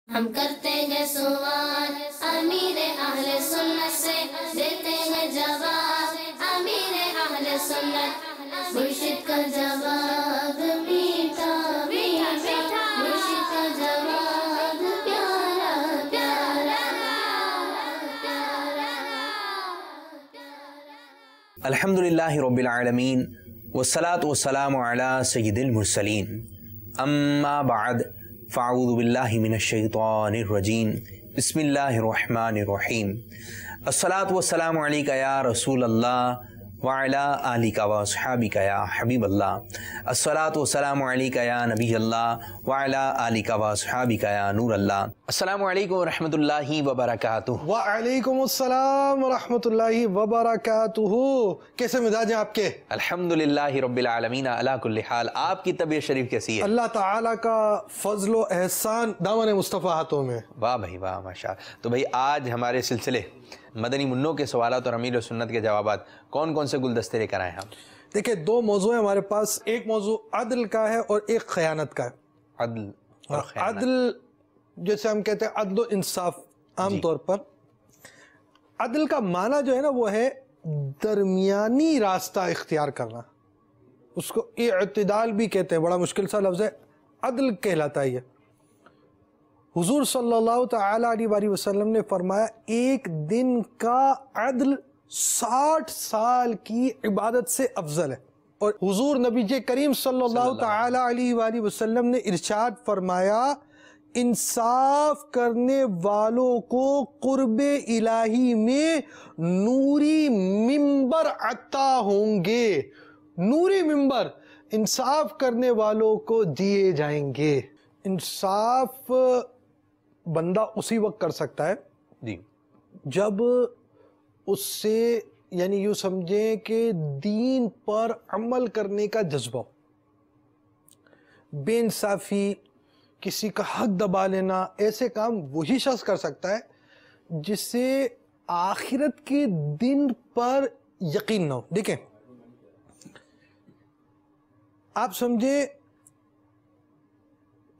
ہم کرتے ہیں سوال امیر اہل سنت سے، دیتے ہیں جواب امیر اہل سنت، مرشد کا جواب میٹھا میٹھا، مرشد کا جواب پیارا پیارا پیارا۔ الحمدللہ رب العالمین والصلاة والسلام علی سید المرسلین، اما بعد فاعوذ باللہ من الشیطان الرجیم، بسم اللہ الرحمن الرحیم۔ الصلاة والسلام علیکہ یا رسول اللہ وعلی آلکہ واصحابکہ یا حبیب اللہ، الصلاة والسلام علیکہ یا نبی اللہ وعلی آلکہ واصحابکہ یا نور اللہ۔ السلام علیکم ورحمۃ اللہ وبرکاتہ۔ وعلیکم السلام ورحمۃ اللہ وبرکاتہ۔ کیسے مزاج ہیں آپ کے؟ الحمدللہ رب العالمین علی کل حال۔ آپ کی طبیعت شریف کیسی ہے؟ اللہ تعالیٰ کا فضل و احسان دامن مصطفیٰ ہاتھوں میں۔ واہ بھائی واہ، ماشاء اللہ۔ تو بھائی آج ہمارے سلسلے مدنی منوں کے سوالات اور امیر سنت کے جوابات کون کون سے گلدستے لے کر آئے ہیں ہم؟ دیکھیں، دو موضوع ہیں ہمارے پاس، ایک موضوع عدل کا ہے اور ایک خیانت کا ہے۔ عدل اور خیانت۔ عدل جیسے ہم کہتے ہیں عدل و انصاف عام طور پر، عدل کا معنی جو ہے نا وہ ہے درمیانی راستہ اختیار کرنا، اس کو اعتدال بھی کہتے ہیں، بڑا مشکل سا لفظ ہے، عدل کہلاتا ہے یہ۔ حضور صلی اللہ تعالی علیہ وآلہ وسلم نے فرمایا ایک دن کا عدل 60 سال کی عبادت سے افضل ہے، اور حضور نبی کریم صلی اللہ تعالی علیہ وآلہ وسلم نے ارشاد فرمایا انصاف کرنے والوں کو قرب الہی میں نوری ممبر عطا ہوں گے، نوری ممبر انصاف کرنے والوں کو دیے جائیں گے۔ انصاف بندہ اسی وقت کر سکتا ہے جی جب اس سے، یعنی یوں سمجھیں کہ دین پر عمل کرنے کا جذبہ ہو۔ بے انصافی، کسی کا حق دبا لینا، ایسے کام وہی شخص کر سکتا ہے جس سے آخرت کے دن پر یقین نہ ہو۔ دیکھیں، آپ سمجھیں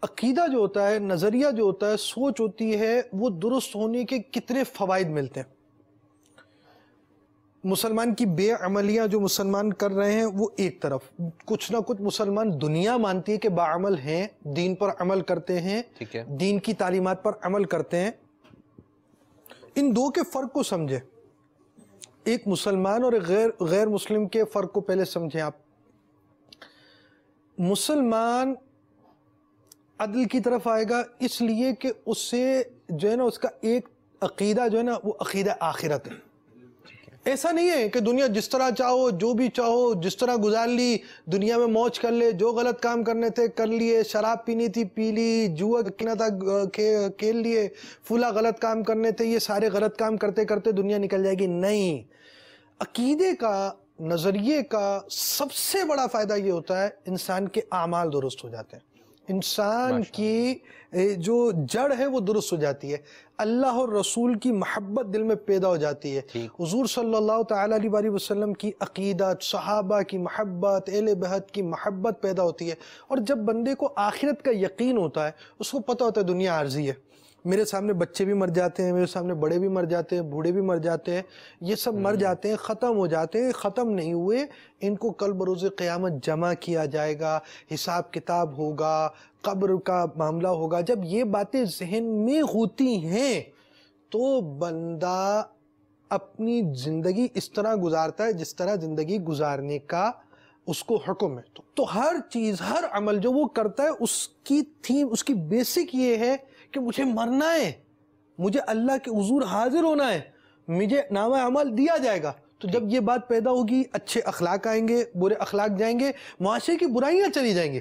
عقیدہ جو ہوتا ہے، نظریہ جو ہوتا ہے، سوچ ہوتی ہے، وہ درست ہونے کے کتنے فوائد ملتے ہیں۔ مسلمان کی بے عملیاں جو مسلمان کر رہے ہیں وہ ایک طرف، کچھ نہ کچھ مسلمان دنیا مانتی ہے کہ باعمل ہیں، دین پر عمل کرتے ہیں، دین کی تعلیمات پر عمل کرتے ہیں۔ ان دو کے فرق کو سمجھیں، ایک مسلمان اور غیر مسلم کے فرق کو پہلے سمجھیں آپ۔ مسلمان عدل کی طرف آئے گا اس لیے کہ اس سے جو ہے نا اس کا ایک عقیدہ جو ہے نا وہ عقیدہ آخرت ہے۔ ایسا نہیں ہے کہ دنیا جس طرح چاہو، جو بھی چاہو، جس طرح گزار لی، دنیا میں موج کر لے، جو غلط کام کرنے تھے کر لیے، شراب پینی تھی پی لی، جوا کھیلنا تھا کھیل لیے، فلاں غلط کام کرنے تھے، یہ سارے غلط کام کرتے کرتے دنیا نکل جائے گی۔ نہیں، عقیدے کا، نظریے کا سب سے بڑا فائدہ یہ ہوتا ہے انسان کے اعمال درست ہو جاتے ہیں، انسان کی جو جڑ ہے وہ درست ہو جاتی ہے، اللہ اور رسول کی محبت دل میں پیدا ہو جاتی ہے، حضور صلی اللہ تعالی علیہ وآلہ وسلم کی عقیدت، صحابہ کی محبت، اہل بیت کی محبت پیدا ہوتی ہے۔ اور جب بندے کو آخرت کا یقین ہوتا ہے، اس کو پتہ ہوتا ہے دنیا عارضی ہے، میرے سامنے بچے بھی مر جاتے ہیں، میرے سامنے بڑے بھی مر جاتے ہیں، بوڑھے بھی مر جاتے ہیں، یہ سب مر جاتے ہیں، ختم ہو جاتے ہیں، ختم نہیں ہوئے، ان کو کل بروز قیامت جمع کیا جائے گا، حساب کتاب ہوگا، قبر کا معاملہ ہوگا۔ جب یہ باتیں ذہن میں ہوتی ہیں تو بندہ اپنی زندگی اس طرح گزارتا ہے جس طرح زندگی گزارنے کا اس کو حکم ہے۔ تو ہر چیز، ہر عمل جو وہ کرتا ہے، اس کی تھیم، اس کی بیسک یہ ہے کہ مجھے مرنا ہے، مجھے اللہ کے حضور حاضر ہونا ہے، مجھے نامہ عمل دیا جائے گا۔ تو جب یہ بات پیدا ہوگی، اچھے اخلاق آئیں گے، برے اخلاق جائیں گے، معاشرے کی برائیاں چلی جائیں گی۔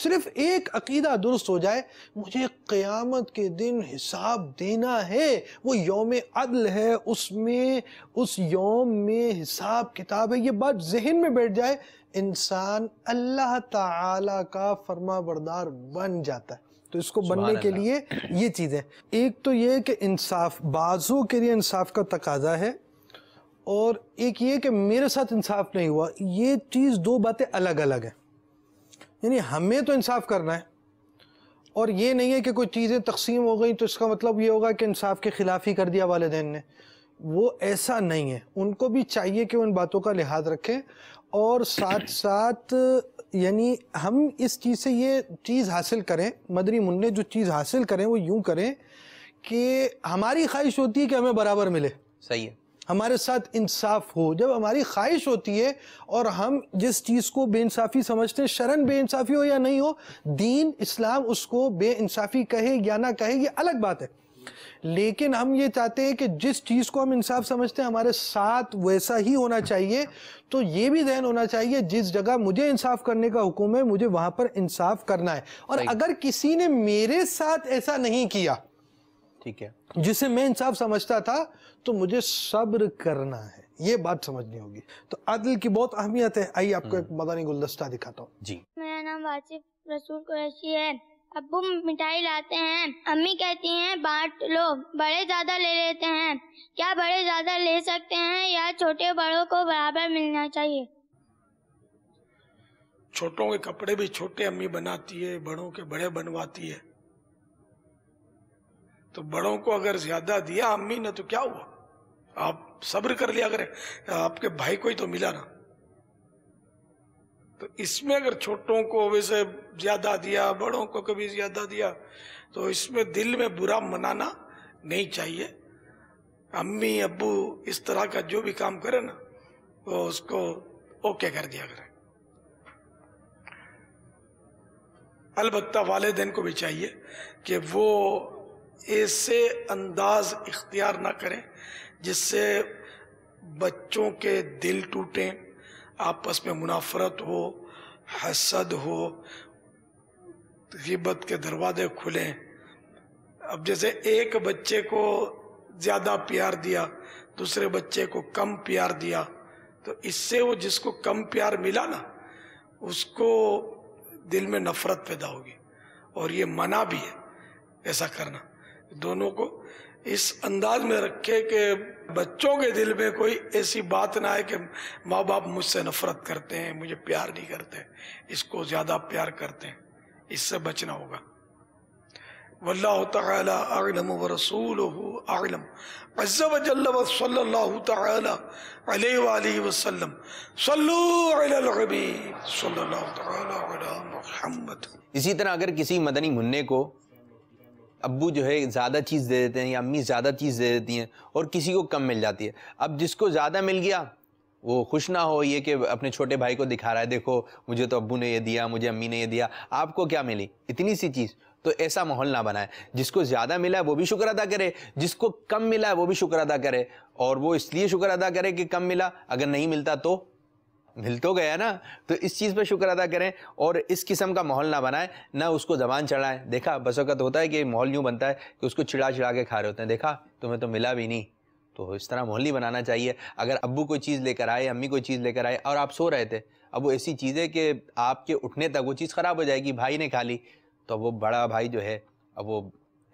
صرف ایک عقیدہ درست ہو جائے، مجھے قیامت کے دن حساب دینا ہے، وہ یوم عدل ہے، اس یوم میں حساب کتاب ہے، یہ بات ذہن میں بیٹھ جائے، انسان اللہ تعالی کا فرما بردار بن جاتا ہے۔ تو اس کو بننے کے لیے یہ چیزیں، ایک تو یہ کہ انصاف، بعضوں کے لیے انصاف کا تقاضا ہے، اور ایک یہ کہ میرے ساتھ انصاف نہیں ہوا، یہ چیز، دو باتیں الگ الگ ہیں۔ یعنی ہمیں تو انصاف کرنا ہے، اور یہ نہیں ہے کہ کوئی چیزیں تقسیم ہو گئیں تو اس کا مطلب یہ ہوگا کہ انصاف کے خلاف ہی کر دیا والدین نے. وہ ایسا نہیں ہے. ان کو بھی چاہیے کہ وہ ان باتوں کا لحاظ رکھیں، اور ساتھ ساتھ یعنی ہم اس چیز سے یہ چیز حاصل کریں، مدنی منع جو چیز حاصل کریں وہ یوں کریں کہ ہماری خواہش ہوتی ہے کہ ہمیں برابر ملے، صحیح ہے، ہمارے ساتھ انصاف ہو. جب ہماری خواہش ہوتی ہے اور ہم جس چیز کو بے انصافی سمجھتے ہیں، شرعاً بے انصافی ہو یا نہیں ہو، دین اسلام اس کو بے انصافی کہے یا نہ کہے یہ الگ بات ہے، لیکن ہم یہ چاہتے ہیں کہ جس چیز کو ہم انصاف سمجھتے ہیں ہمارے ساتھ ویسا ہی ہونا چاہیے. تو یہ بھی ذہن ہونا چاہیے جس جگہ مجھے انصاف کرنے کا حکم ہے مجھے وہاں پر انصاف کرنا ہے. اور اگر کسی نے میرے ساتھ ایسا نہیں کیا، ٹھیک ہے، جسے میں انصاف سمجھتا تھا، تو مجھے صبر کرنا ہے. یہ بات سمجھنی ہوگی. تو عدل کی بہت اہمیت ہے. آئیے آپ کو ایک مدنی گلدستہ دکھاتا ہوں. جی. میرا نام واصف رسول قریشی ہے. ابو مٹھائی لاتے ہیں، امی کہتی ہیں بانٹ لو، بڑے زیادہ لے لیتے ہیں. کیا بڑے زیادہ لے سکتے ہیں یا چھوٹے بڑوں کو برابر ملنا چاہیے؟ چھوٹوں کے کپڑے بھی چھوٹے امی بناتی ہے، بڑوں کے بڑے بنواتی ہے. تو بڑوں کو اگر زیادہ دیا امی نے تو کیا ہوا، آپ صبر کر لیا کریں، آپ کے بھائی کو ہی تو ملا نا. تو اس میں اگر چھوٹوں کو ویسے زیادہ دیا، بڑوں کو کبھی زیادہ دیا، تو اس میں دل میں برا منانا نہیں چاہیے. امی ابو اس طرح کا جو بھی کام کرے نا وہ اس کو اوکے کر دیا کرے. البتہ والدین کو بھی چاہیے کہ وہ ایسے انداز اختیار نہ کریں جس سے بچوں کے دل ٹوٹیں، آپس میں منافرت ہو، حسد ہو، غیبت کے دروازے کھلیں. اب جیسے ایک بچے کو زیادہ پیار دیا، دوسرے بچے کو کم پیار دیا، تو اس سے وہ جس کو کم پیار ملا نا اس کو دل میں نفرت پیدا ہوگی. اور یہ منع بھی ہے ایسا کرنا. دونوں کو اس انداز میں رکھے کہ بچوں کے دل میں کوئی ایسی بات نہ آئے کہ ماں باپ مجھ سے نفرت کرتے ہیں، مجھے پیار نہیں کرتے، اس کو زیادہ پیار کرتے ہیں. اس سے بچنا ہوگا. واللہ تعالی اعلم ورسولہ اعلم عز وجل وصلی اللہ تعالی علیہ وآلہ وسلم. صلو علی الحبیب صلی اللہ تعالی علی محمد. اسی طرح اگر کسی مدنی منع کو ابو جو ہے زیادہ چیز دے دیتے ہیں یا امی زیادہ چیز دے دیتی ہیں اور کسی کو کم مل جاتی ہے، اب جس کو زیادہ مل گیا وہ خوش نہ ہو یہ کہ اپنے چھوٹے بھائی کو دکھا رہا ہے، دیکھو مجھے تو ابو نے یہ دیا، مجھے امی نے یہ دیا، آپ کو کیا ملی اتنی سی چیز. تو ایسا ماحول نہ بنائے. جس کو زیادہ ملا ہے وہ بھی شکر ادا کرے، جس کو کم ملا ہے وہ بھی شکر ادا کرے. اور وہ اس لیے شکر ادا کرے کہ کم ملا، اگر نہیں ملتا تو مل تو گیا نا. تو اس چیز پہ شکر ادا کریں اور اس قسم کا ماحول نہ بنائیں، نہ اس کو زبان چڑھائیں. دیکھا بس وقت ہوتا ہے کہ ماحول یوں بنتا ہے کہ اس کو چڑھا چڑھا کے کھا رہے ہوتے ہیں، دیکھا تمہیں تو ملا بھی نہیں. تو اس طرح ماحول نہیں بنانا چاہیے. اگر ابو کوئی چیز لے کر آئے، امی کوئی چیز لے کر آئے اور آپ سو رہے تھے، اب وہ ایسی چیز ہے کہ آپ کے اٹھنے تک وہ چیز خراب ہو جائے گی، بھائی نے کھا لی، تو وہ بڑا بھائی جو ہے اب وہ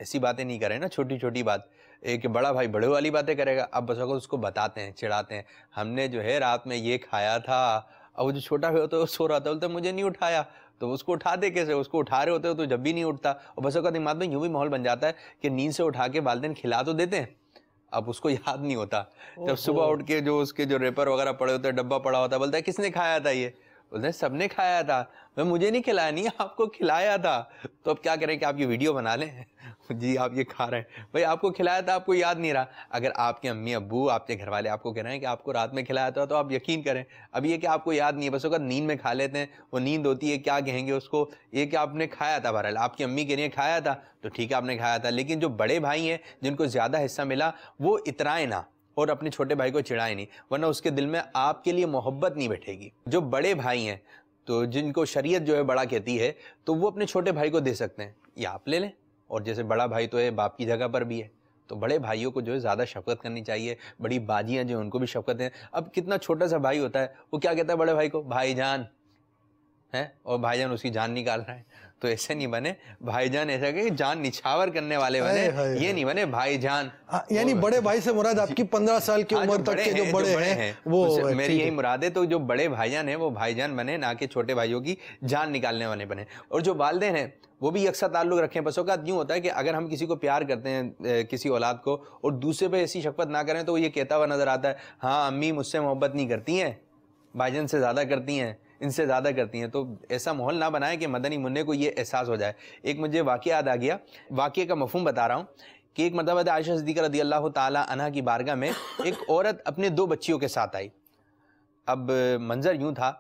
ایسی باتیں نہیں کرے نا، چھوٹی چھوٹی بات، ایک بڑا بھائی بڑے والی باتیں کرے گا. اب بس وقت اس کو بتاتے ہیں، چڑھاتے ہیں، ہم نے جو ہے رات میں یہ کھایا تھا. اور وہ جو چھوٹا بھی ہوتا ہے وہ سو رہا تھا، بولتا مجھے نہیں اٹھایا. تو اس کو اٹھاتے کیسے؟ اس کو اٹھا رہے ہوتے ہو تو جب بھی نہیں اٹھتا. اور بس اوقات دماغ میں یوں بھی ماحول بن جاتا ہے کہ نیند سے اٹھا کے والدین کھلا تو دیتے ہیں، اب اس کو یاد نہیں ہوتا. جب صبح اٹھ کے جو اس کے جو ریپر وغیرہ پڑے ہوتے ہیں، ڈبہ پڑا ہوتا ہے، بولتا ہے کس نے کھایا تھا؟ یہ بولتے ہیں سب نے کھایا تھا. میں مجھے نہیں کھلایا، نہیں آپ کو کھلایا تھا. تو اب کیا کریں کہ آپ کی ویڈیو بنا لیں، جی آپ یہ کھا رہے ہیں، بھائی آپ کو کھلایا تھا، آپ کو یاد نہیں رہا. اگر آپ کے امی ابو، آپ کے گھر والے آپ کو کہہ رہے ہیں کہ آپ کو رات میں کھلایا تھا، تو آپ یقین کریں. اب یہ کہ آپ کو یاد نہیں ہے، بس وقت نیند میں کھا لیتے ہیں، وہ نیند ہوتی ہے، کیا کہیں گے اس کو، یہ کہ آپ نے کھایا تھا. بہرحال آپ کی امی کہہ رہی ہیں کھایا تھا، تو ٹھیک ہے آپ نے کھایا تھا. لیکن جو بڑے بھائی ہیں جن کو زیادہ حصہ ملا، وہ اترائیں نہ اور اپنے چھوٹے بھائی کو چڑھائیں نہیں، ورنہ اس کے دل میں آپ کے لیے محبت نہیں بیٹھے گی. جو بڑے بھائی ہیں تو جن کو شریعت جو ہے بڑا کہتی ہے، تو وہ اپنے چھوٹے بھائی کو دے سکتے ہیں، یا آپ لے لیں. اور جیسے بڑا بھائی تو ہے باپ کی جگہ پر بھی ہے، تو بڑے بھائیوں کو جو ہے زیادہ شفقت کرنی چاہیے. بڑی باجیاں جو ہیں ان کو بھی شفقت ہے. اب کتنا چھوٹا سا بھائی ہوتا ہے، وہ کیا کہتا ہے بڑے بھائی کو؟ بھائی جان ہے، اور بھائی جان اس کی جان نکال رہا ہے. تو ایسے نہیں بنے بھائی جان، ایسا کہ جان نچھاور کرنے والے بنے، یہ نہیں بنے بھائی جان. یعنی بڑے بھائی سے مراد آپ کی 15 سال کی عمر تک کے جو بڑے ہیں وہ، میری یہی مراد ہے. تو جو بڑے بھائی جان ہیں وہ بھائی جان بنے، نہ کہ چھوٹے بھائیوں کی جان نکالنے والے بنے. اور جو والدین ہیں وہ بھی یکساں تعلق رکھیں. بس اوقات یوں ہوتا ہے کہ اگر ہم کسی کو پیار کرتے ہیں کسی اولاد کو اور دوسرے پہ ایسی شفقت نہ کریں تو وہ یہ کہتا ہوا نظر آتا ہے ہاں امی مجھ سے محبت نہیں کرتی ہیں، بھائی جان سے زیادہ کرتی ہیں، ان سے زیادہ کرتی ہیں. تو ایسا ماحول نہ بنائے کہ مدنی منع کو یہ احساس ہو جائے. ایک مجھے واقعہ یاد آ گیا، واقعے کا مفہوم بتا رہا ہوں کہ ایک مرتبہ عائشہ صدیقہ رضی اللہ تعالی عنہ کی بارگاہ میں ایک عورت اپنے 2 بچیوں کے ساتھ آئی. اب منظر یوں تھا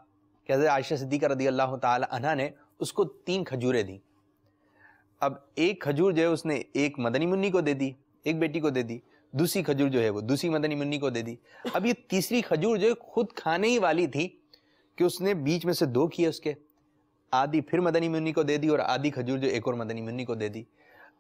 کہ حضرت عائشہ صدیقہ رضی اللہ تعالی عنہ نے اس کو 3 کھجوریں دیں. اب ایک کھجور جو ہے اس نے ایک مدنی منی کو دے دی، ایک بیٹی کو دے دی، دوسری کھجور جو ہے وہ دوسری مدنی منی کو دے دی. اب یہ تیسری کھجور جو ہے خود کھانے ہی والی تھی کہ اس نے بیچ میں سے 2 کیے اس کے، آدھی پھر مدنی منی کو دے دی اور آدھی کھجور جو ایک اور مدنی منی کو دے دی.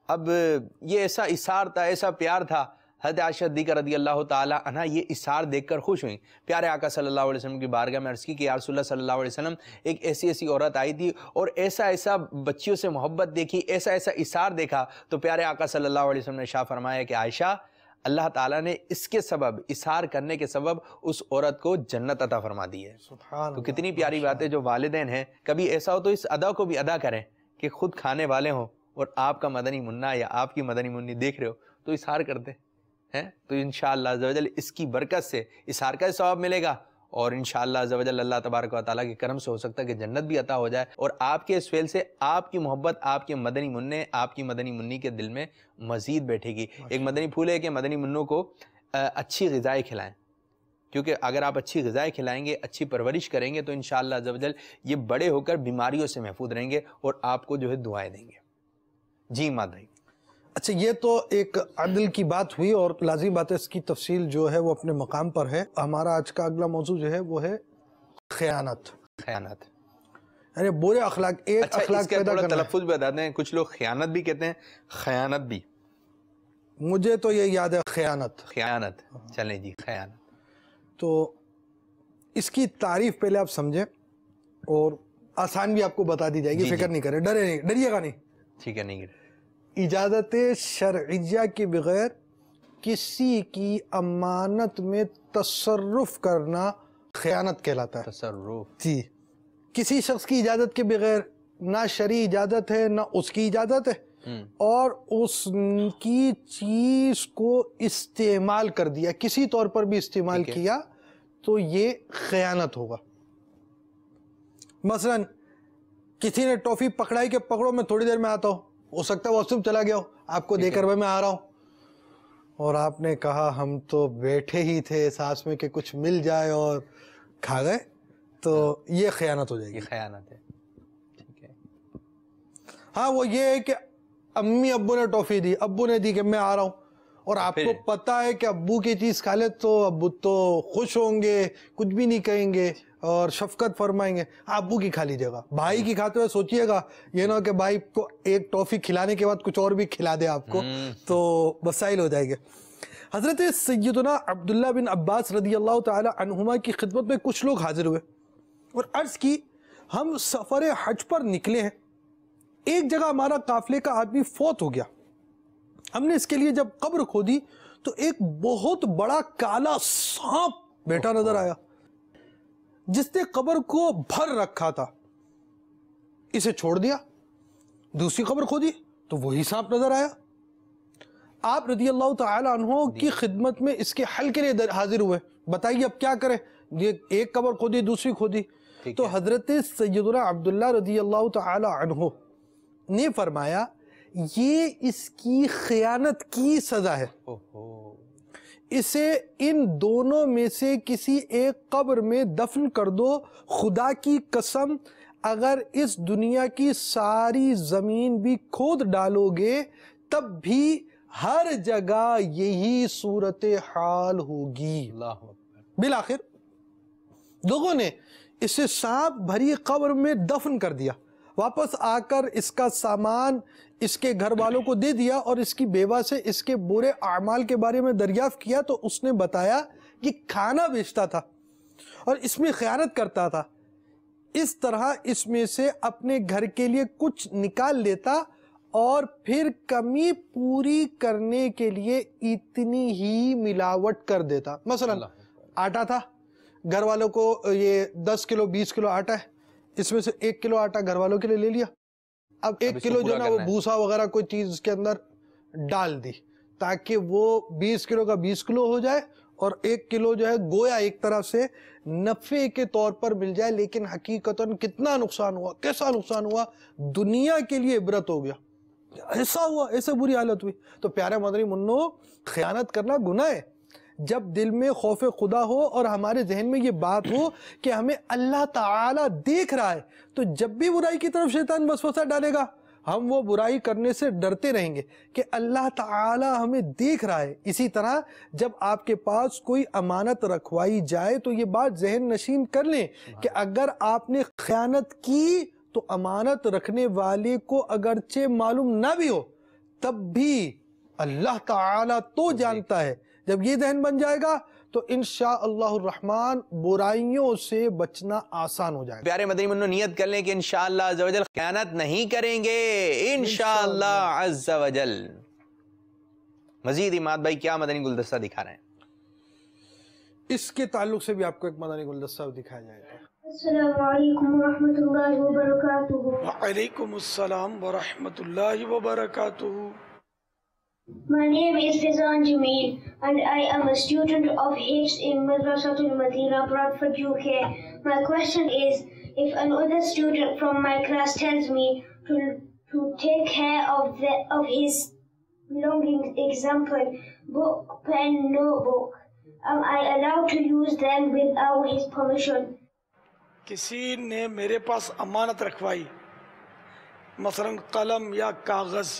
اب یہ ایسا اثار تھا، ایسا پیار تھا. حضرت عائشہ صدیقہ رضی اللہ تعالی عنہ یہ اثار دیکھ کر خوش ہوئیں. پیارے آقا صلی اللہ علیہ وسلم کی بارگاہ میں عرض کی کہ یا رسول اللہ صلی اللہ علیہ وسلم ایک ایسی عورت آئی تھی اور ایسا بچیوں سے محبت دیکھی، ایسا اثار دیکھا. تو پیارے آقا صلی اللہ علیہ وسلم نے ارشاد فرمایا کہ عائشہ اللہ تعالیٰ نے اس کے سبب، اثار کرنے کے سبب اس عورت کو جنت عطا فرما دی ہے. تو کتنی پیاری بات ہے. جو والدین ہیں کبھی ایسا ہو تو اس ادا کو بھی ادا کریں کہ خود کھانے والے ہوں اور آپ کا مدنی منا یا آپ کی مدنی منی دیکھ رہے ہو تو اثار کرتے ہیں. تو انشاءاللہ عز و جل اس کی برکت سے اثار کا ثواب ملے گا اور انشاءاللہ عز و جل اللہ تبارک و تعالیٰ کے کرم سے ہو سکتا ہے کہ جنت بھی عطا ہو جائے اور آپ کے اس فعل سے آپ کی محبت آپ کے مدنی منع، آپ کی مدنی منی کے دل میں مزید بیٹھے گی. ایک مدنی پھول ہے کہ مدنی منوں کو اچھی غذائیں کھلائیں، کیونکہ اگر آپ اچھی غذائیں کھلائیں گے، اچھی پرورش کریں گے تو انشاءاللہ عز و جل یہ بڑے ہو کر بیماریوں سے محفوظ رہیں گے اور آپ کو جو ہے دعائیں دیں گے. جی مادھائی. اچھا، یہ تو ایک عدل کی بات ہوئی اور لازم بات ہے اس کی تفصیل جو ہے وہ اپنے مقام پر ہے. ہمارا آج کا اگلا موضوع جو ہے وہ ہے خیانت. خیانت یعنی برے اخلاق، ایک اخلاق اس کا پیدا تھوڑا کرنا. تلفظ بھی بتاتے ہیں، کچھ لوگ خیانت بھی کہتے ہیں، خیانت بھی. مجھے تو یہ یاد ہے خیانت. چلیں جی خیانت. تو اس کی تعریف پہلے آپ سمجھیں اور آسان بھی آپ کو بتا دی جائے گی. فکر نہیں کریں، ڈریے گا نہیں. ٹھیک ہے. نہیں اجازت شرعیہ کے بغیر کسی کی امانت میں تصرف کرنا خیانت کہلاتا ہے. تصرف جی، کسی شخص کی اجازت کے بغیر، نہ شرعی اجازت ہے نہ اس کی اجازت ہے، اور اس کی چیز کو استعمال کر دیا، کسی طور پر بھی استعمال کیا تو یہ خیانت ہوگا. مثلا کسی نے ٹافی پکڑائی کہ پکڑو میں تھوڑی دیر میں آتا ہوں، ہو سکتا ہے واش روم چلا گیا ہو، آپ کو دے کر میں آ رہا ہوں، اور آپ نے کہا ہم تو بیٹھے ہی تھے ساتھ میں کہ کچھ مل جائے اور کھا گئے، تو یہ خیانت ہو جائے گی. یہ خیانت ہے. ٹھیک ہے. ہاں وہ یہ ہے کہ امی ابو نے ٹافی دی، ابو نے دی کہ میں آ رہا ہوں، اور آپ کو پتا ہے کہ ابو کی چیز کھا لے تو ابو تو خوش ہوں گے، کچھ بھی نہیں کہیں گے اور شفقت فرمائیں گے. ابو کی کھا لیجیے گا. بھائی کی کھاتے ہوئے سوچئے گا یہ نہ کہ بھائی کو ایک ٹافی کھلانے کے بعد کچھ اور بھی کھلا دے آپ کو، تو مسائل ہو جائے گے. حضرت سیدنا عبداللہ بن عباس رضی اللہ تعالی عنہما کی خدمت میں کچھ لوگ حاضر ہوئے اور عرض کی ہم سفر حج پر نکلے ہیں، ایک جگہ ہمارا قافلے کا آدمی فوت ہو گیا. ہم نے اس کے لیے جب قبر کھودی تو ایک بہت بڑا کالا سانپ بیٹھا نظر آیا جس نے قبر کو بھر رکھا تھا. اسے چھوڑ دیا، دوسری قبر کھودی تو وہی سانپ نظر آیا. آپ رضی اللہ تعالی عنہ کی خدمت میں اس کے حل کے لیے حاضر ہوئے. بتائیے اب کیا کریں؟ یہ ایک قبر کھودی، دوسری کھودی. تو حضرت سیدنا عبداللہ رضی اللہ تعالی عنہ نے فرمایا یہ اس کی خیانت کی سزا ہے، اسے ان دونوں میں سے کسی ایک قبر میں دفن کر دو. خدا کی قسم اگر اس دنیا کی ساری زمین بھی کھود ڈالو گے تب بھی ہر جگہ یہی صورتحال ہوگی. بالآخر لوگوں نے اسے سانپ بھری قبر میں دفن کر دیا. واپس آ کر اس کا سامان اس کے گھر والوں کو دے دیا اور اس کی بیوہ سے اس کے برے اعمال کے بارے میں دریافت کیا تو اس نے بتایا کہ کھانا بیچتا تھا اور اس میں خیانت کرتا تھا. اس طرح اس میں سے اپنے گھر کے لیے کچھ نکال لیتا اور پھر کمی پوری کرنے کے لیے اتنی ہی ملاوٹ کر دیتا. مثلا آٹا تھا، گھر والوں کو یہ 10 کلو 20 کلو آٹا ہے، اس میں سے 1 کلو آٹا گھر والوں کے لیے لے لیا. اب 1 کلو جو نا وہ بھوسا وغیرہ کوئی چیز اس کے اندر ڈال دی تاکہ وہ 20 کلو کا 20 کلو ہو جائے اور 1 کلو جو ہے گویا ایک طرح سے نفع کے طور پر مل جائے. لیکن حقیقتاً کتنا نقصان ہوا، کیسا نقصان ہوا، دنیا کے لیے عبرت ہو گیا. ایسا ہوا، ایسے بری حالت ہوئی. تو پیارے مدنی منو، خیانت کرنا گناہ ہے. جب دل میں خوف خدا ہو اور ہمارے ذہن میں یہ بات ہو کہ ہمیں اللہ تعالیٰ دیکھ رہا ہے، تو جب بھی برائی کی طرف شیطان وسوسہ ڈالے گا ہم وہ برائی کرنے سے ڈرتے رہیں گے کہ اللہ تعالیٰ ہمیں دیکھ رہا ہے. اسی طرح جب آپ کے پاس کوئی امانت رکھوائی جائے تو یہ بات ذہن نشین کر لیں کہ اگر آپ نے خیانت کی تو امانت رکھنے والے کو اگرچہ معلوم نہ بھی ہو تب بھی اللہ تعالیٰ تو جانتا ہے. جب یہ ذہن بن جائے گا تو انشاءاللہ الرحمن برائیوں سے بچنا آسان ہو جائے گا. پیارے مدنی منو نیت کر لیں کہ انشاءاللہ عز و جل خیانت نہیں کریں گے انشاءاللہ عز و جل. مزید اماد بھائی کیا مدنی گلدستہ دکھا رہے ہیں؟ اس کے تعلق سے بھی آپ کو ایک مدنی گلدستہ دکھایا جائے گا. السلام علیکم ورحمۃ اللہ وبرکاتہ. وعلیکم السلام ورحمۃ اللہ وبرکاتہ. My name is Fizan Jameel and I am a student of Hifz in Madrasatul Madina, Bradford, UK. My question is, if another student from my class tells me to take care of his belongings, example, book, pen, notebook, am I allowed to use them without his permission? کسی نے میرے پاس امانت رکھوائی، مثلا قلم یا کاغذ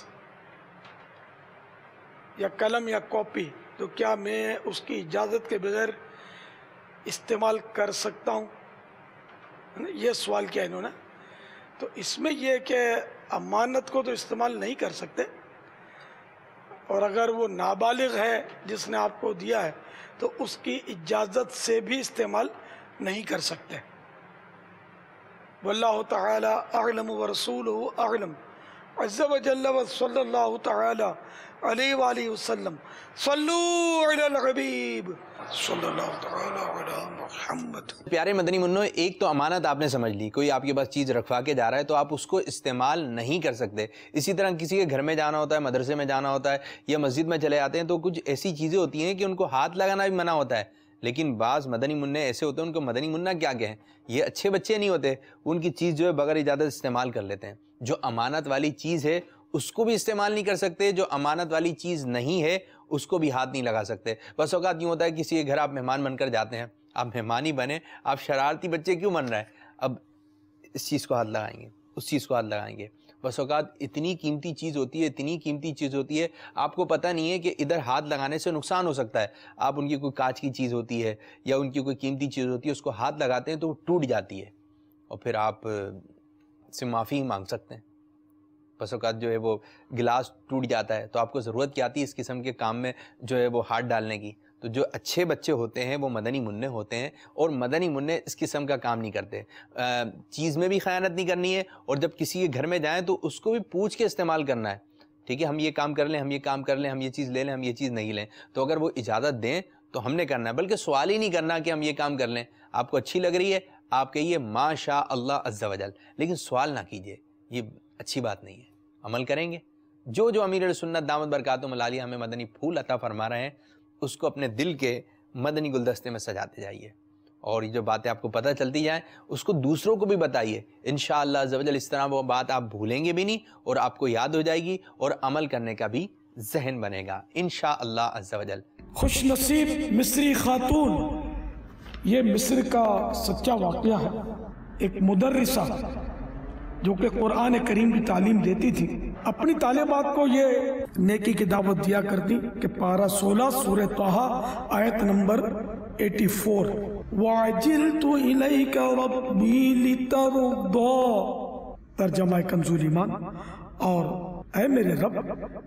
یا قلم یا کاپی، تو کیا میں اس کی اجازت کے بغیر استعمال کر سکتا ہوں؟ یہ سوال کیا انہوں نے. تو اس میں یہ کہ امانت کو تو استعمال نہیں کر سکتے، اور اگر وہ نابالغ ہے جس نے آپ کو دیا ہے تو اس کی اجازت سے بھی استعمال نہیں کر سکتے. واللہ تعالی اعلم ورسولہ اعلم عز و جل وصلی اللہ تعالی علیہ وآلہ وسلم. صلو علی الحبیب صلی اللہ تعالی علی محمد. پیارے مدنی منو، ایک تو امانت آپ نے سمجھ لی، کوئی آپ کے پاس چیز رکھوا کے جا رہا ہے تو آپ اس کو استعمال نہیں کر سکتے. اسی طرح کسی کے گھر میں جانا ہوتا ہے، مدرسے میں جانا ہوتا ہے یا مسجد میں چلے آتے ہیں تو کچھ ایسی چیزیں ہوتی ہیں کہ ان کو ہاتھ لگانا بھی منع ہوتا ہے. لیکن بعض مدنی منع ایسے ہوتے ہیں، ان کو مدنی منع کیا کہیں، یہ اچھے بچے نہیں ہوتے، ان کی چیز جو ہے بغیر اجازت استعمال کر لیتے ہیں. جو امانت والی چیز ہے اس کو بھی استعمال نہیں کر سکتے، جو امانت والی چیز نہیں ہے اس کو بھی ہاتھ نہیں لگا سکتے. بس اوقات یوں ہوتا ہے کسی کے گھر آپ مہمان بن کر جاتے ہیں، آپ مہمان ہی بنے، آپ شرارتی بچے کیوں بن رہے ہیں، اب اس چیز کو ہاتھ لگائیں گے، اس چیز کو ہاتھ لگائیں گے. بس اوقات اتنی قیمتی چیز ہوتی ہے، اتنی قیمتی چیز ہوتی ہے، آپ کو پتہ نہیں ہے کہ ادھر ہاتھ لگانے سے نقصان ہو سکتا ہے. آپ ان کی کوئی کانچ کی چیز ہوتی ہے یا ان کی کوئی قیمتی چیز ہوتی ہے، اس کو ہاتھ لگاتے ہیں تو وہ ٹوٹ جاتی ہے اور پھر آپ سے معافی ہی مانگ سکتے ہیں. بس اوقات جو ہے وہ گلاس ٹوٹ جاتا ہے تو آپ کو ضرورت کیا آتی ہے اس قسم کے کام میں جو ہے وہ ہاتھ ڈالنے کی. تو جو اچھے بچے ہوتے ہیں وہ مدنی منع ہوتے ہیں، اور مدنی منع اس قسم کا کام نہیں کرتے. چیز میں بھی خیانت نہیں کرنی ہے، اور جب کسی کے گھر میں جائیں تو اس کو بھی پوچھ کے استعمال کرنا ہے. ٹھیک ہے، ہم یہ کام کر لیں، ہم یہ کام کر لیں، ہم یہ چیز لے لیں، ہم یہ چیز نہیں لیں. تو اگر وہ اجازت دیں تو ہم نے کرنا ہے، بلکہ سوال ہی نہیں کرنا کہ ہم یہ کام کر لیں. آپ کو اچھی لگ رہی ہے آپ کہیے ما شاء اللہ عز و جل، لیکن سوال نہ کیجیے، یہ اچھی بات نہیں ہے. عمل کریں گے. جو امیر علیہ سنت دامت برکاتہم العالیہ ہمیں مدنی پھول عطا فرما رہے ہیں اس کو اپنے دل کے مدنی گلدستے میں سجاتے جائیے، اور یہ جو باتیں آپ کو پتہ چلتی جائیں اس کو دوسروں کو بھی بتائیے. انشاءاللہ عز و جل اس طرح وہ بات آپ بھولیں گے بھی نہیں اور آپ کو یاد ہو جائے گی اور عمل کرنے کا بھی ذہن بنے گا انشاءاللہ عز و جل. خوش نصیب مصری خاتون، یہ مصر کا سچا واقعہ ہے. ایک مدرسہ جو کہ قرآن کریم کی تعلیم دیتی تھی، اپنی طالبات کو یہ نیکی کی دعوت دیا کرتی کہ پارہ 16 سورہ طٰہٰ آیت نمبر 84، وَعَجِلْتُ إِلَيْكَ رَبِّي لِتَرْضَىٰ، ترجمہ کنزُ ایمان، اور اے میرے رب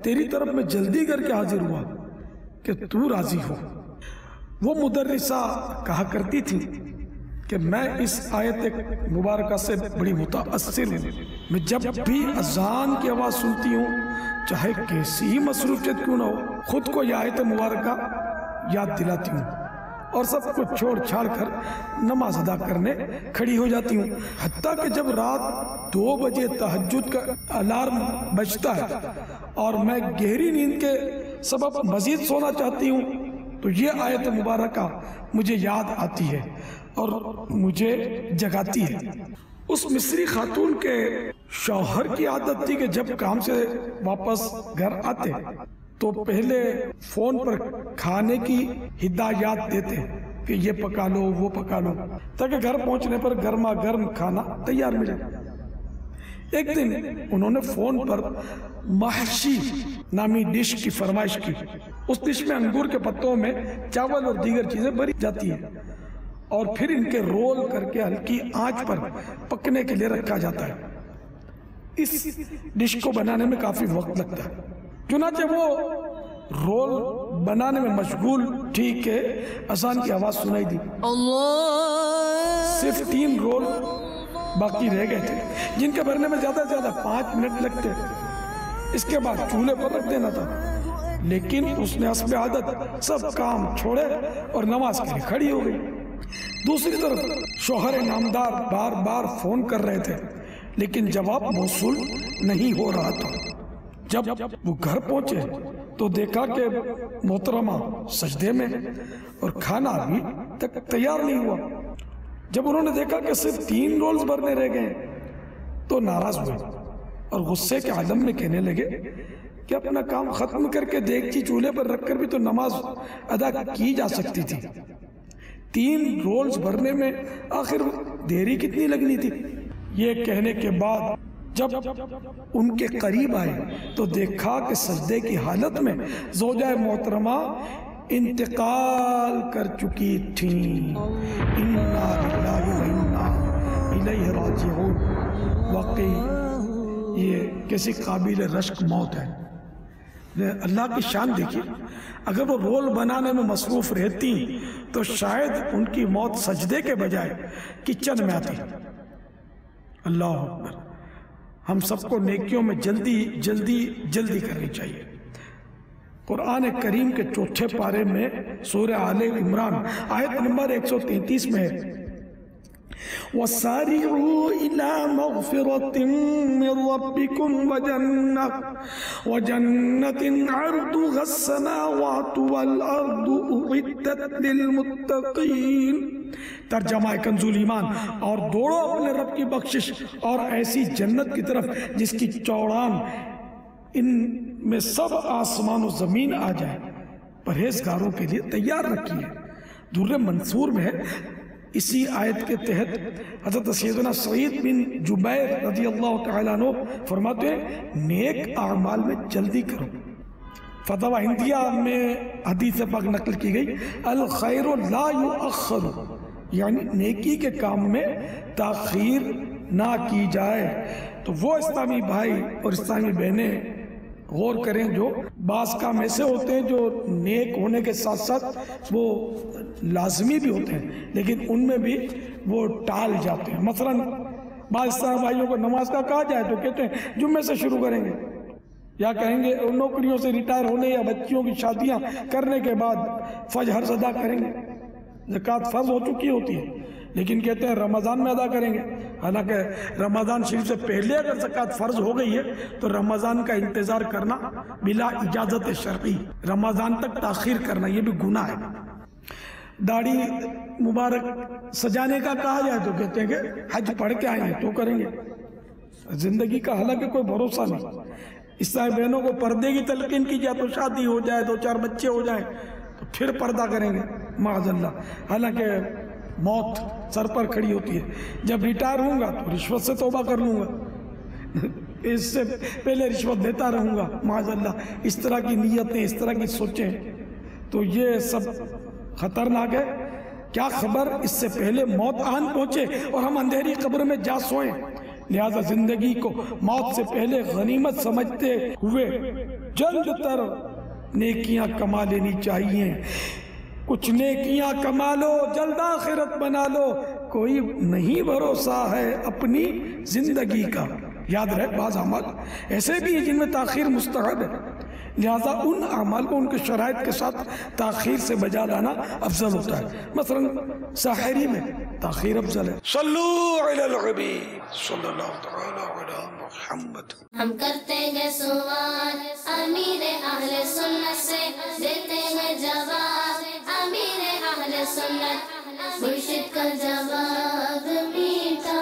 تیری طرف میں جلدی کر کے حاضر ہوا کہ تو راضی ہو. وہ مدرسہ کہا کرتی تھی کہ میں اس آیت مبارکہ سے بڑی متاثر ہوں. میں جب بھی اذان کی آواز سنتی ہوں، چاہے کیسی ہی مصروفیت کیوں نہ ہو، خود کو یہ آیت مبارکہ یاد دلاتی ہوں اور سب کو چھوڑ چھاڑ کر نماز ادا کرنے کھڑی ہو جاتی ہوں. حتیٰ کہ جب رات 2 بجے تہجد کا الارم بجتا ہے اور میں گہری نیند کے سبب مزید سونا چاہتی ہوں تو یہ آیت مبارکہ مجھے یاد آتی ہے اور مجھے جگاتی ہے. اس مصری خاتون کے شوہر کی عادت تھی کہ جب کام سے واپس گھر آتے تو پہلے فون پر کھانے کی ہدایات دیتے کہ یہ پکا لو وہ پکا لو، تاکہ گھر پہنچنے پر گرما گرم کھانا تیار ملے. ایک دن انہوں نے فون پر محشی نامی ڈش کی فرمائش کی. اس ڈش میں انگور کے پتوں میں چاول اور دیگر چیزیں بھری جاتی ہیں اور پھر ان کے رول کر کے ہلکی آنچ پر پکنے کے لیے رکھا جاتا ہے. اس ڈش کو بنانے میں کافی وقت لگتا ہے. چنانچہ وہ رول بنانے میں مشغول تھی کہ اذان کی آواز سنائی دی. صرف 3 رول باقی رہ گئے تھے جن کے بھرنے میں زیادہ سے زیادہ 5 منٹ لگتے. اس کے بعد چولہے پر رکھ دینا تھا، لیکن اس نے حسب عادت سب کام چھوڑے اور نماز کے لیے کھڑی ہو گئی. دوسری طرف شوہر نامدار بار بار فون کر رہے تھے لیکن جواب موصول نہیں ہو رہا تھا. جب وہ گھر پہنچے تو دیکھا کہ محترمہ سجدے میں اور کھانا ابھی تک تیار نہیں ہوا. جب انہوں نے دیکھا کہ صرف 3 رولز بھرنے رہ گئے تو ناراض ہوئے اور غصے کے عالم میں کہنے لگے کہ اپنا کام ختم کر کے دیگچی چولہے پر رکھ کر بھی تو نماز ادا کی جا سکتی تھی. 3 رولز بھرنے میں آخر دیری کتنی لگنی تھی. یہ کہنے کے بعد جب ان کے قریب آئے تو دیکھا کہ سجدے کی حالت میں زوجہ محترمہ انتقال کر چکی تھیں. انا للہ و انا الیہ راجعون. واقعی یہ کیسی قابل رشک موت ہے. اللہ کی شان دیکھیے، اگر وہ رول بنانے میں مصروف رہتی تو شاید ان کی موت سجدے کے بجائے کچن میں آتی. اللہ اکبر. ہم سب کو نیکیوں میں جلدی کرنی چاہیے. قرآن کریم کے 4 پارے میں سورہ آل عمران آیت نمبر 133 میں ہے وَسَارِعُوا إِلَى مَغْفِرَةٍ مِّن رَبِّكُمْ وَجَنَّةٍ عَرْضُهَا السَّمَاوَاتُ وَالْأَرْضُ أُعِدَّتْ لِلْمُتَّقِينَ. ترجمہ کنزُ ایمان، اور دوڑو اپنے رب کی بخشش اور ایسی جنت کی طرف جس کی چوڑان ان میں سب آسمان و زمین آ جائے، پرہیزگاروں کے لیے تیار رکھی ہے. در منصور میں ہے. اسی آیت کے تحت حضرت سیدنا سعید بن جبیر رضی اللہ تعالیٰ عنہ فرماتے ہیں نیک اعمال میں جلدی کرو. فتویٰ ہندیہ میں حدیث پاک نقل کی گئی الخیر لا یؤخر، یعنی نیکی کے کام میں تاخیر نہ کی جائے. تو وہ اسلامی بھائی اور اسلامی بہنیں غور کریں جو بعض کام ایسے ہوتے ہیں جو نیک ہونے کے ساتھ ساتھ وہ لازمی بھی ہوتے ہیں لیکن ان میں بھی وہ ٹال جاتے ہیں. مثلا بعض اسلامی بھائیوں کو نماز کا کہا جائے تو کہتے ہیں جمعے سے شروع کریں گے، یا کہیں گے نوکریوں سے ریٹائر ہونے یا بچیوں کی شادیاں کرنے کے بعد فجر ادا کریں گے. زکوٰۃ فرض ہو چکی ہوتی ہے لیکن کہتے ہیں رمضان میں ادا کریں گے. حالانکہ رمضان شریف سے پہلے اگر زکوٰۃ فرض ہو گئی ہے تو رمضان کا انتظار کرنا بلا اجازت شرعی، رمضان تک تاخیر کرنا یہ بھی گناہ ہے. داڑھی مبارک سجانے کا کہا جائے تو کہتے ہیں کہ حج پڑھ کے آئیں گے تو کریں گے. زندگی کا حالانکہ کوئی بھروسہ نہیں. اسلامی بہنوں کو پردے کی تلقین کی جائے تو شادی ہو جائے، 2-4 بچے ہو جائیں تو پھر پردہ کریں گے معاذ اللہ. حالانکہ موت سر پر کھڑی ہوتی ہے. جب ریٹائر ہوں گا تو رشوت سے توبہ کر لوں گا، اس سے پہلے رشوت دیتا رہوں گا معاذ اللہ. اس طرح کی نیتیں، اس طرح کی سوچیں تو یہ سب خطرناک ہے. کیا خبر اس سے پہلے موت آن پہنچے اور ہم اندھیری قبر میں جا سوئیں. لہذا زندگی کو موت سے پہلے غنیمت سمجھتے ہوئے جلد تر نیکیاں کما لینی چاہیے. کچھ نیکیاں کما لو، جلد آخرت بنا لو. کوئی نہیں بھروسہ ہے اپنی زندگی کا. یاد رہے بعض اعمال ایسے بھی ہیں جن میں تاخیر مستحب ہے، لہذا ان اعمال کو ان کے شرائط کے ساتھ تاخیر سے بجا لانا افضل ہوتا ہے. مثلا ساحری میں تاخیر افضل ہے. صلو علی الحبیب صلی اللہ تعالی علی محمد. ہم کرتے ہیں سوال امیر اہل سنت سے، دیتے ہیں جواب امیر اہل سنت، مرشد کا جواب میٹھا